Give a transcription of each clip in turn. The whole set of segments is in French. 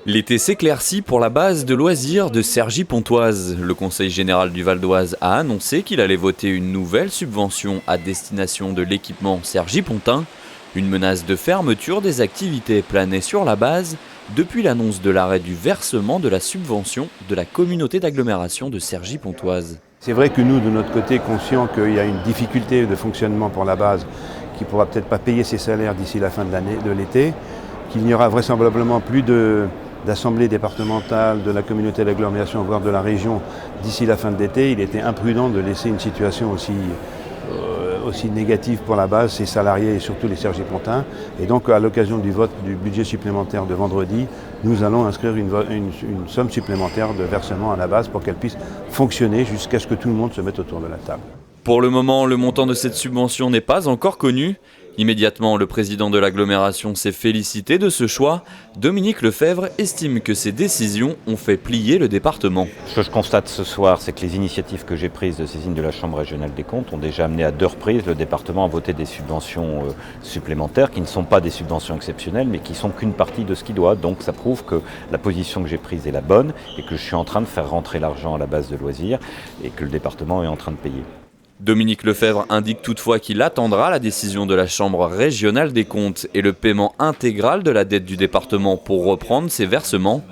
L'été s'éclaircit pour la base de loisirs de Cergy-Pontoise. Le Conseil général du Val d'Oise a annoncé qu'il allait voter une nouvelle subvention à destination de l'équipement Cergy-Pontain. Une menace de fermeture des activités planait sur la base depuis l'annonce de l'arrêt du versement de la subvention de la communauté d'agglomération de Cergy-Pontoise. C'est vrai que nous, de notre côté, conscients qu'il y a une difficulté de fonctionnement pour la base, qui ne pourra peut-être pas payer ses salaires d'ici la fin de l'été, qu'il n'y aura vraisemblablement plus d'assemblée départementale, de la communauté d'agglomération, voire de la région d'ici la fin de l'été, il était imprudent de laisser une situation aussi négative pour la base, ses salariés et surtout les Cergy-Pontains. Et donc à l'occasion du vote du budget supplémentaire de vendredi, nous allons inscrire une somme supplémentaire de versement à la base pour qu'elle puisse fonctionner jusqu'à ce que tout le monde se mette autour de la table. Pour le moment, le montant de cette subvention n'est pas encore connu. Immédiatement, le président de l'agglomération s'est félicité de ce choix. Dominique Lefebvre estime que ces décisions ont fait plier le département. Ce que je constate ce soir, c'est que les initiatives que j'ai prises de saisine de la Chambre régionale des comptes ont déjà amené à 2 reprises le département à voter des subventions supplémentaires qui ne sont pas des subventions exceptionnelles mais qui sont qu'une partie de ce qu'il doit. Donc ça prouve que la position que j'ai prise est la bonne et que je suis en train de faire rentrer l'argent à la base de loisirs et que le département est en train de payer. Dominique Lefebvre indique toutefois qu'il attendra la décision de la Chambre régionale des comptes et le paiement intégral de la dette du département pour reprendre ses versements.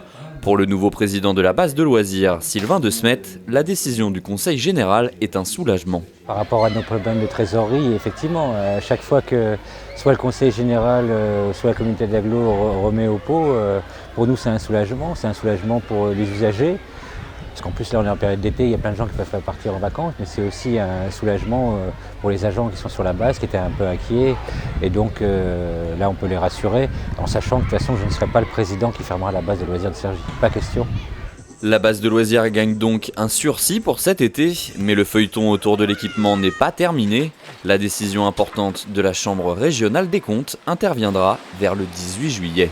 Pour le nouveau président de la base de loisirs, Sylvain De Smet, la décision du Conseil général est un soulagement. Par rapport à nos problèmes de trésorerie, effectivement, à chaque fois que soit le Conseil général, soit la communauté d'agglo remet au pot, pour nous c'est un soulagement pour les usagers. Parce qu'en plus là on est en période d'été, il y a plein de gens qui peuvent partir en vacances, mais c'est aussi un soulagement pour les agents qui sont sur la base, qui étaient un peu inquiets. Et donc là on peut les rassurer, en sachant que de toute façon je ne serai pas le président qui fermera la base de loisirs de Cergy. Pas question. La base de loisirs gagne donc un sursis pour cet été, mais le feuilleton autour de l'équipement n'est pas terminé. La décision importante de la Chambre régionale des comptes interviendra vers le 18 juillet.